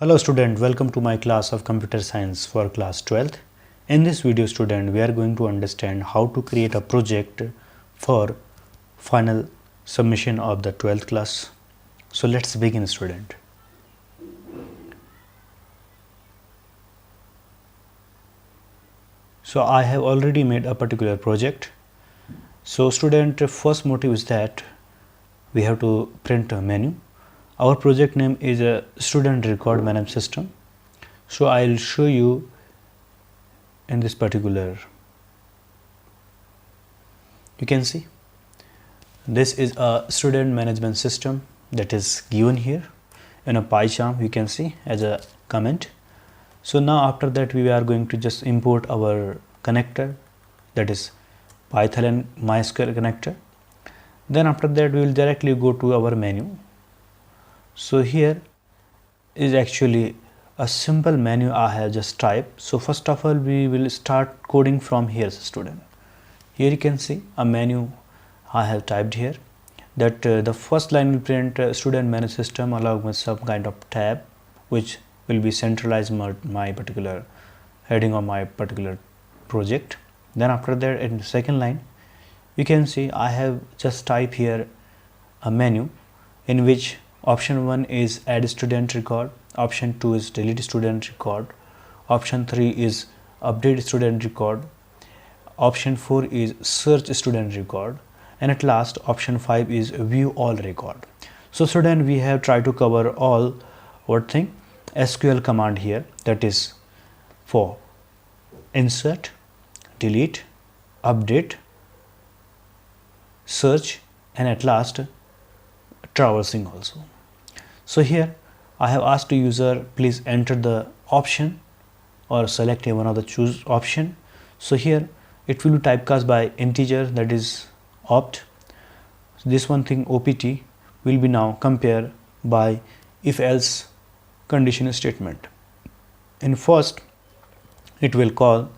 Hello student, welcome to my class of computer science for class 12th. In this video student, we are going to understand how to create a project for final submission of the 12th class. So let's begin student. So I have already made a particular project. So student, first motive is that we have to print a menu. Our project name is a student record management system. So I'll show you in this particular. You can see this is a student management system that is given here in a pie chart. You can see as a comment. So now after that we are going to just import our connector, that is Python and MySQL connector. Then after that we will directly go to our menu. So here is actually a simple menu I have just typed. So first of all we will start coding from here student. Here you can see a menu I have typed here, that the first line will print student manage system along with some kind of tab which will be centralized my particular heading of my particular project. Then after that in the second line you can see I have just typed here a menu in which option 1 is add student record, option 2 is delete student record, option 3 is update student record, option 4 is search student record, and at last option 5 is view all record. So student, we have tried to cover all what thing SQL command here, that is for insert, delete, update, search, and at last traversing also. So here I have asked the user please enter the option or select one of the choose option. So here it will be typecast by integer, that is opt. This one thing opt will be now compare by if else condition statement. In first it will call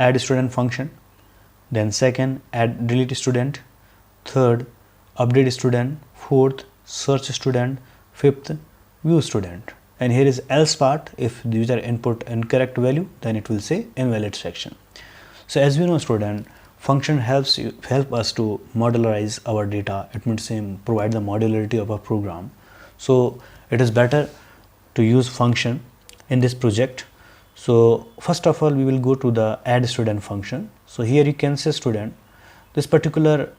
add student function, then second add delete student, third update student, fourth search student, fifth view student, and here is else part. If the user input incorrect value then it will say invalid section. So as we know student, function help us to modularize our data. It means provide the modularity of a program. So it is better to use function in this project. So first of all we will go to the add student function. So here you can say student, this particular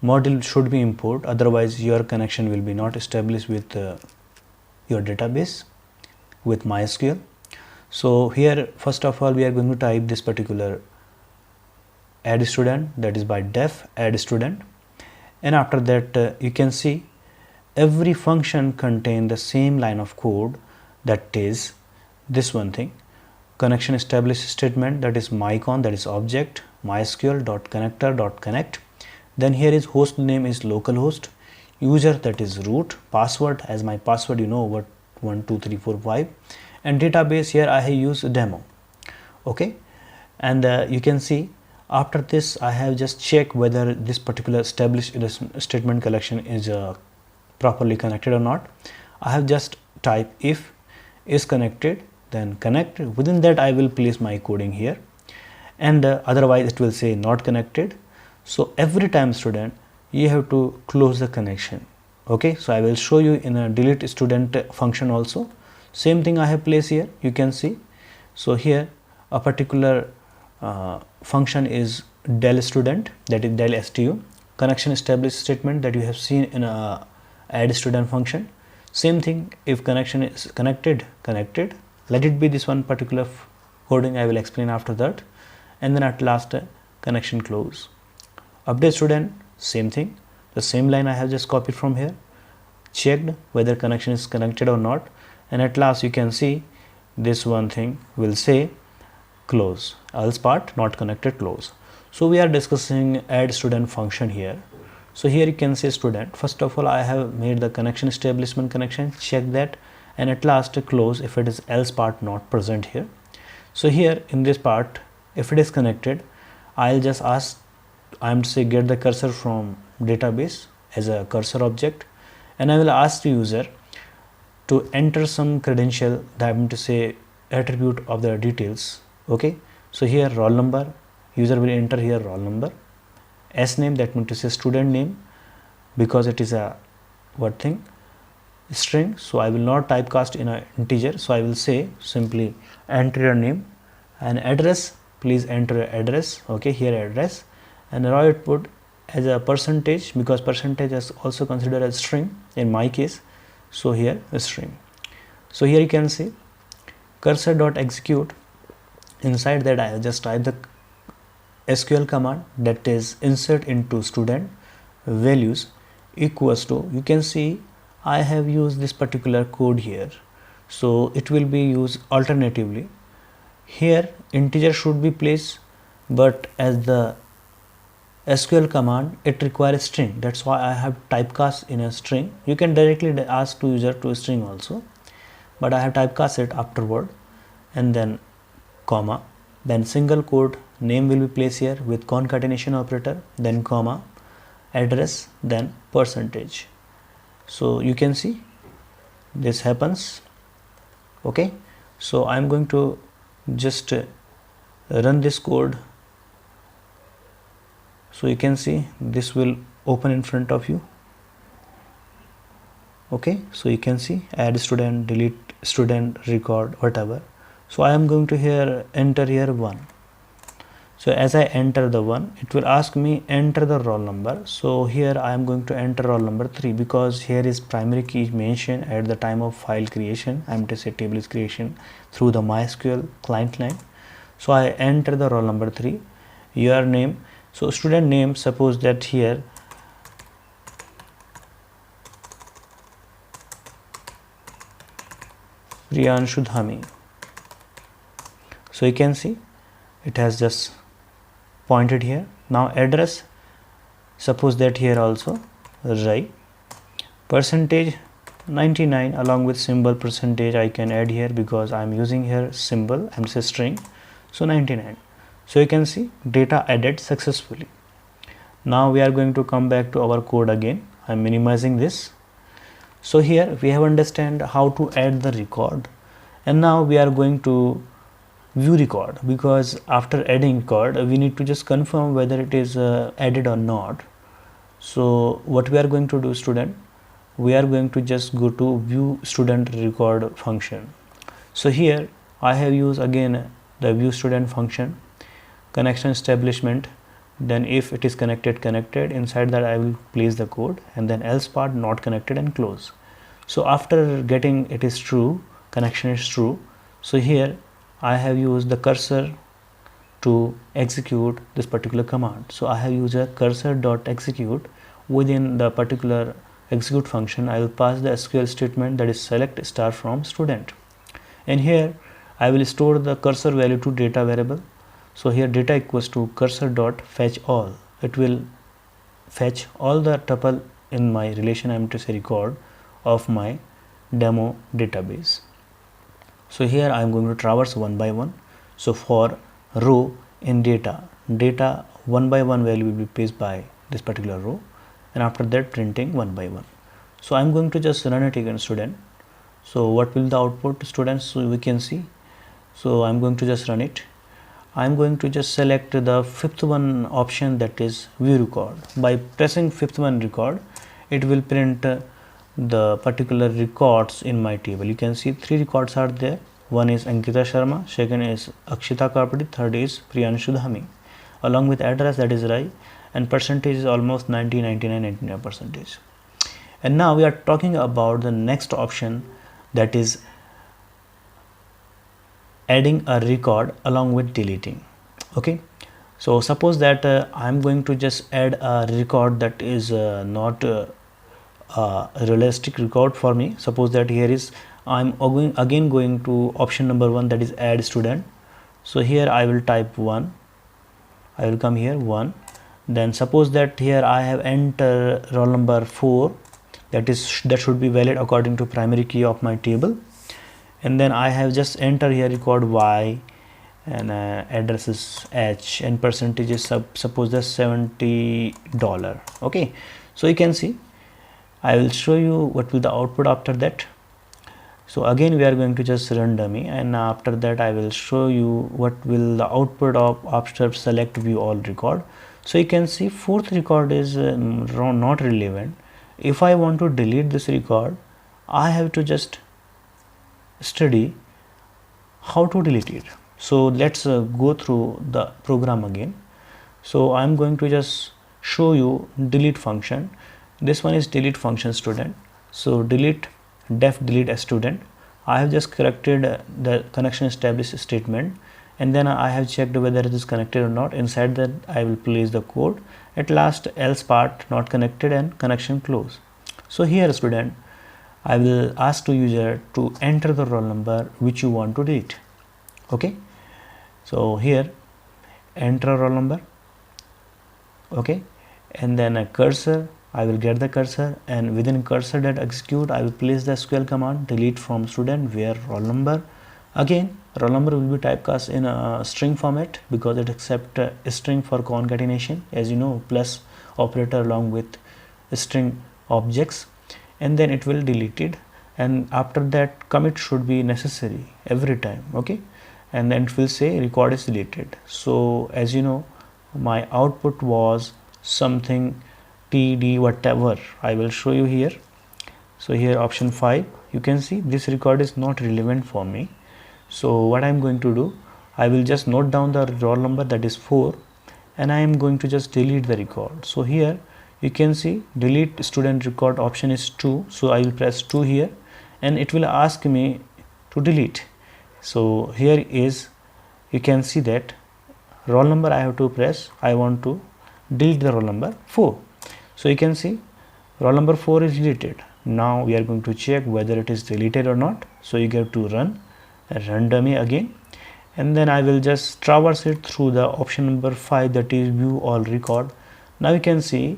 module should be import, otherwise your connection will be not established with your database with MySQL. So here first of all we are going to type this particular add student, that is by def add student, and after that you can see every function contain the same line of code, that is this one thing connection establish statement, that is mycon, that is object mysql.connector.connect. Then here is host name is localhost, user that is root, password as my password you know what 1 2 3 4 5, and database here I have used demo. Okay, and you can see after this I have just checked whether this particular established statement collection is properly connected or not. I have just type if is connected, then connect. Within that I will place my coding here, and otherwise it will say not connected. So every time student you have to close the connection. Okay, so I will show you in a delete student function also. Same thing I have placed here, you can see. So here a particular function is del student, that is del stu, connection established statement that you have seen in a add student function. Same thing, if connection is connected, let it be this one particular coding I will explain after that, and then at last connection close. Update student, same thing, the same line I have just copied from here, checked whether connection is connected or not, and at last you can see this one thing will say close, else part not connected, close. So we are discussing add student function here. So here you can say student, first of all I have made the connection establishment connection, check that, and at last close if it is else part not present here. So here in this part if it is connected, I'll just ask I'm to say get the cursor from database as a cursor object, and I will ask the user to enter some credential, that I mean to say attribute of the details. Okay, so here roll number, user will enter here roll number, S name, that means to say student name, because it is a what thing, string, so I will not typecast in a integer, so I will say simply enter your name, and address, please enter your address. Okay, here address, and raw output as a percentage, because percentage is also considered as string in my case, so here a string. So here you can see cursor dot execute, inside that I have just typed the SQL command, that is insert into student values equals to, you can see I have used this particular code here, so it will be used alternatively. Here integer should be placed, but as the SQL command it requires string, that's why I have typecast in a string. You can directly ask to user to string also, but I have typecast it afterward, and then comma, then single quote, name will be placed here with concatenation operator, then comma, address, then percentage. So you can see this happens. Okay, so I'm going to just run this code, so you can see this will open in front of you. Okay, so you can see add student, delete student, record, whatever. So I am going to here enter here 1. So as I enter the 1, it will ask me enter the roll number. So here I am going to enter roll number 3, because here is primary key mentioned at the time of file creation. I am to say table is creation through the MySQL client line. So I enter the roll number 3, your name. So student name, suppose that here Priyanshu Dhami. So you can see it has just pointed here. Now address, suppose that here also right, percentage 99 along with symbol percentage I can add here, because I am using here symbol, I'm say string, so 99. So you can see data added successfully. Now we are going to come back to our code again. I am minimizing this. So here we have understand how to add the record, and now we are going to view record, because after adding record we need to just confirm whether it is added or not. So what we are going to do, student, we are going to just go to view student record function. So here I have used again the view student function, connection establishment, then if it is connected, inside that I will place the code, and then else part not connected and close. So after getting it is true, connection is true, so here I have used the cursor to execute this particular command. So I have used a cursor dot execute. Within the particular execute function I will pass the SQL statement, that is select star from student, and here I will store the cursor value to data variable. So here data equals to cursor dot fetch all, it will fetch all the tuple in my relation, I am to say record of my demo database. So here I am going to traverse one by one. So for row in data 1 by 1 value will be placed by this particular row, and after that printing 1 by 1. So I am going to just run it again, student. So what will the output, students? So we can see. So I am going to just run it. I am going to just select the fifth one option, that is view record. By pressing fifth one record, it will print the particular records in my table. You can see 3 records are there. One is Ankita Sharma, second is Akshita Kapadi, third is Priyanshu Dhami, along with address, that is right, and percentage is almost 90, 99, 99 percentage. And now we are talking about the next option, that is adding a record along with deleting. Okay, so suppose that I am going to just add a record that is not a realistic record for me. Suppose that here is I am again going to option number 1, that is add student. So here I will type 1, I will come here 1, then suppose that here I have entered roll number 4, that should be valid according to primary key of my table, and then I have just enter here record Y, and address is H, and percentage is suppose that $70. Okay, so you can see I will show you what will the output after that. So again we are going to just run dummy, and after that I will show you what will the output of after select view all record. So you can see fourth record is not relevant. If I want to delete this record, I have to just study how to delete it. So let's go through the program again. So I'm going to just show you delete function. This one is delete function student. So delete def delete a student. I have just corrected the connection established statement, and then I have checked whether it is connected or not. Inside that I will place the code. At last else part not connected and connection close. So here student, I will ask to user to enter the roll number which you want to delete. Okay, so here enter a roll number. Okay, and then a cursor, I will get the cursor, and within cursor that execute I will place the SQL command delete from student where roll number. Again roll number will be typecast in a string format because it accepts a string for concatenation, as you know, plus operator along with string objects, and then it will delete it, and after that commit should be necessary every time. Okay, and then it will say record is deleted. So as you know, my output was something td whatever. I will show you here. So here option 5, you can see this record is not relevant for me. So what I am going to do, I will just note down the roll number, that is 4, and I am going to just delete the record. So here you can see delete student record option is 2, so I will press 2 here, and it will ask me to delete. So here is, you can see that roll number I have to press, I want to delete the roll number 4. So you can see roll number 4 is deleted. Now we are going to check whether it is deleted or not. So you get to run dummy again, and then I will just traverse it through the option number 5, that is view all record. Now you can see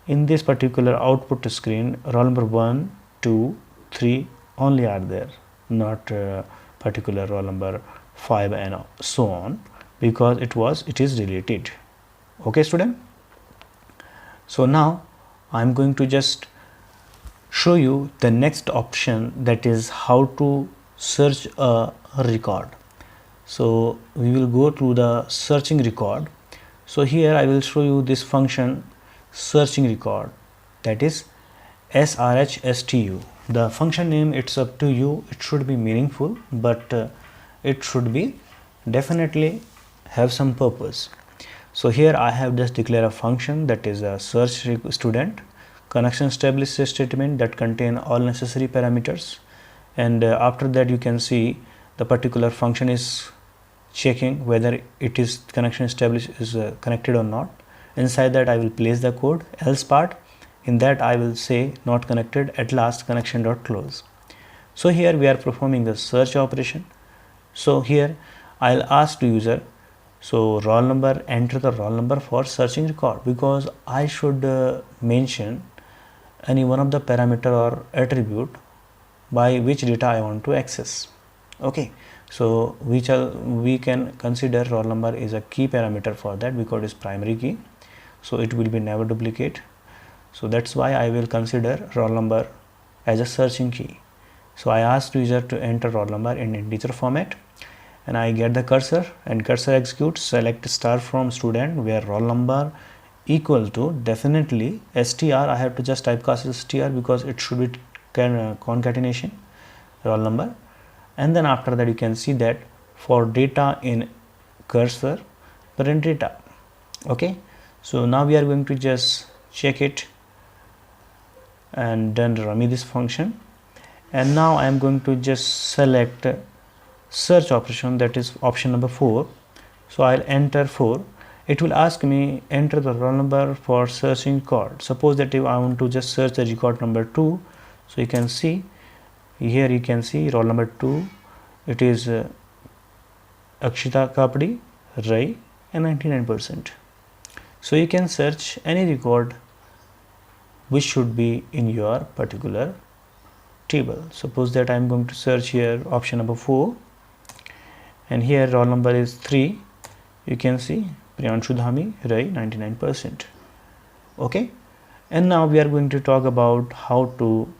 in this particular output screen roll number 1, 2, 3 only are there, not particular roll number 5 and so on, because it is deleted. Okay student, so now I'm going to just show you the next option, that is how to search a record. So we will go to the searching record. So here I will show you this function searching record, that is srhstu. The function name, it's up to you, it should be meaningful, but it should be definitely have some purpose. So here I have just declared a function, that is a search student connection established statement that contain all necessary parameters, and after that you can see the particular function is checking whether it is connection established is connected or not. Inside that I will place the code, else part, in that I will say not connected, at last connection dot close. So here we are performing the search operation. So here I'll ask to user, so roll number, enter the roll number for searching record, because I should mention any one of the parameter or attribute by which data I want to access. Okay, so we can consider roll number is a key parameter for that, because it's primary key, so it will be never duplicate. So that's why I will consider roll number as a searching key. So I ask user to enter roll number in integer format, and I get the cursor, and cursor executes select star from student where roll number equal to definitely str. I have to just typecast str because it should be concatenation roll number, and then after that you can see that for data in cursor print data. Okay, so now we are going to just check it and then run this function, and now I am going to just select search operation, that is option number 4. So I'll enter 4. It will ask me enter the roll number for searching record. Suppose that if I want to just search the record number 2, so you can see here, you can see roll number 2, it is Akshita Kapdi, Rai, and 99%. So you can search any record which should be in your particular table. Suppose that I am going to search here option number 4, and here roll number is 3. You can see Priyanshu Dhami, Rai, 99%. Okay, and now we are going to talk about how to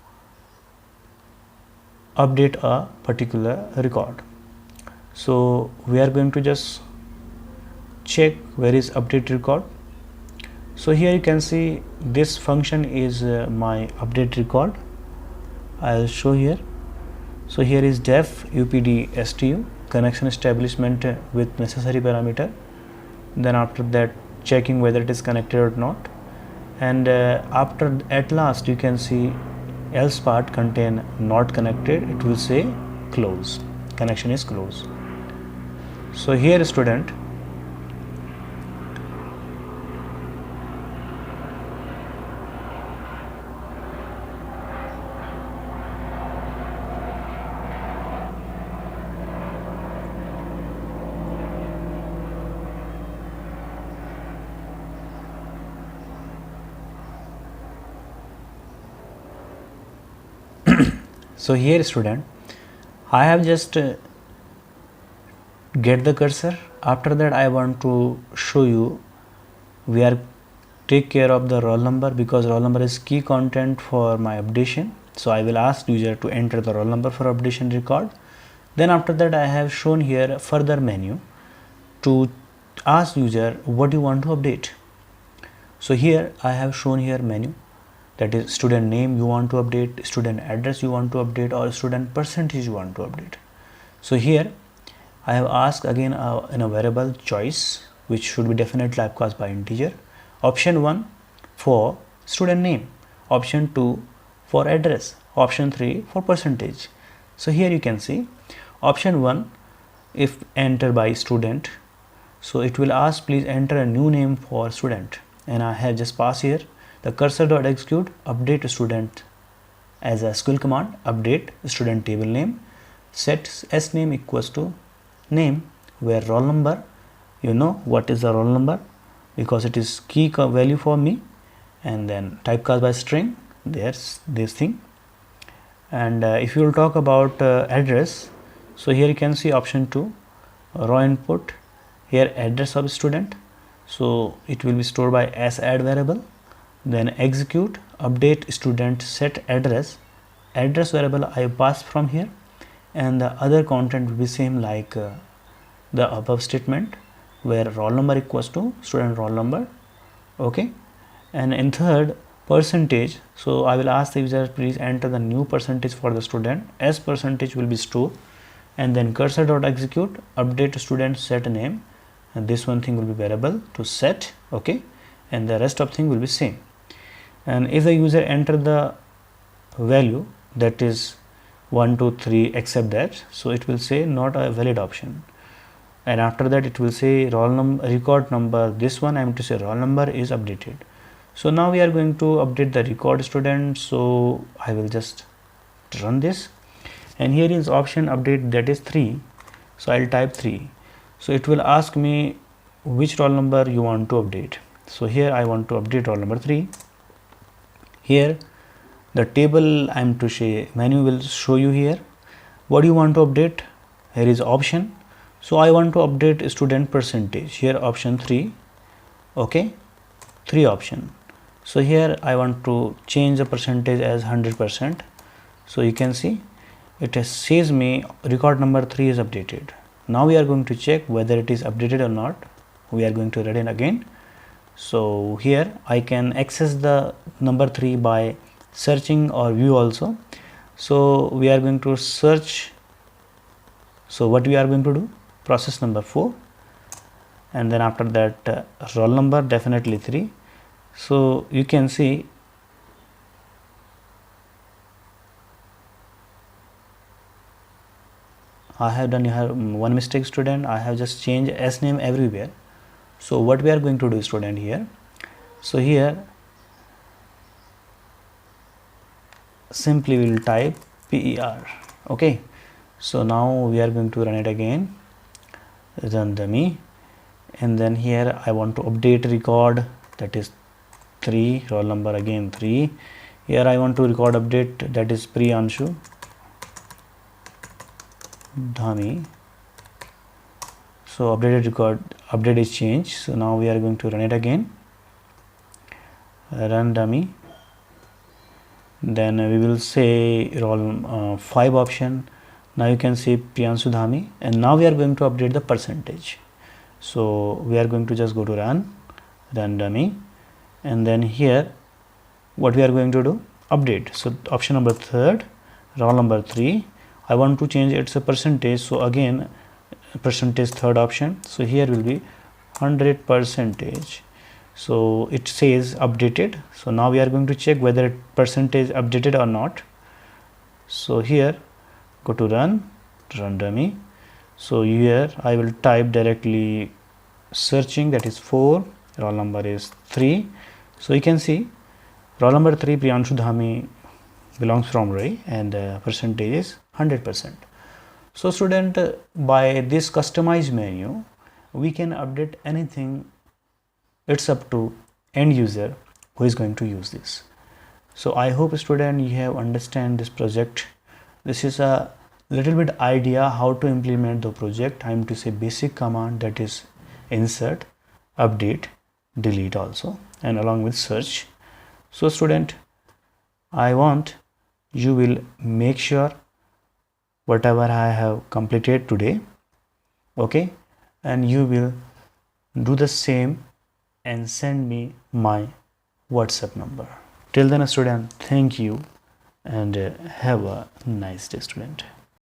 update a particular record. So we are going to just check where is update record. So here you can see this function is my update record. I'll show here. So here is def upd stu connection establishment with necessary parameter. Then after that checking whether it is connected or not, and after at last you can see else part contain not connected, it will say close, connection is closed. So here student, so here student, I have just get the cursor. After that I want to show you, we are take care of the roll number because roll number is key content for my updation. So I will ask user to enter the roll number for updation record. Then after that I have shown here a further menu to ask user what you want to update. So here I have shown here menu, that is student name you want to update, student address you want to update, or student percentage you want to update. So here I have asked again in a variable choice, which should be definite typecast by integer. Option 1 for student name, option 2 for address, option 3 for percentage. So here you can see option 1, if enter by student, so it will ask please enter a new name for student, and I have just passed here the cursor.execute update student as a SQL command, update student table name, set s name equals to name, where roll number, you know what is the roll number because it is key value for me, and then typecast by string, there's this thing. And if you will talk about address, so here you can see option 2 raw input, here address of student, so it will be stored by as add variable, then execute update student set address, address variable I pass from here, and the other content will be same like the above statement, where roll number equals to student roll number. Okay, and in third percentage, so I will ask the user please enter the new percentage for the student, as percentage will be stored, and then cursor.execute update student set name, and this one thing will be variable to set. Okay, and the rest of thing will be same. And if the user enter the value that is 1 2 3 except that, so it will say not a valid option, and after that it will say roll number record number, this one I am to say roll number is updated. So now we are going to update the record student, so I will just run this, and here is option update, that is 3, so I'll type 3. So it will ask me which roll number you want to update. So here I want to update roll number 3. Here the table I am to say menu will show you here what you want to update. Here is option, so I want to update student percentage, here option 3. Okay, 3 option. So here I want to change the percentage as 100%. So you can see it says me record number 3 is updated. Now we are going to check whether it is updated or not. We are going to run it again. So here I can access the number 3 by searching or view also. So we are going to search. So what we are going to do, process number 4, and then after that roll number definitely 3. So you can see I have done here one mistake student, I have just changed s name everywhere. So what we are going to do student here, so here simply we will type PER. Okay, so now we are going to run it again, run dummy, and then here I want to update record, that is 3, roll number again 3. Here I want to record update, that is Priyanshu Dhami. So updated record, update is changed. So now we are going to run it again, run dummy, then we will say roll 5 option. Now you can see Priyanshu Dhami, and now we are going to update the percentage. So we are going to just go to run dummy, and then here what we are going to do, update. So option number 3rd, roll number 3, I want to change its a percentage, so again percentage 3rd option. So here will be 100%. So it says updated. So now we are going to check whether percentage updated or not. So here go to run dummy. So here I will type directly searching, that is 4, roll number is 3. So you can see roll number 3 Priyanshu Dhami belongs from Ray, and percentage is 100%. So student, by this customized menu we can update anything. It's up to end user who is going to use this. So I hope student you have understand this project. This is a little bit idea how to implement the project. I am to say basic command, that is insert, update, delete also, and along with search. So student, I want you will make sure whatever I have completed today, okay, and you will do the same and send me my WhatsApp number. Till then student, thank you, and have a nice day student.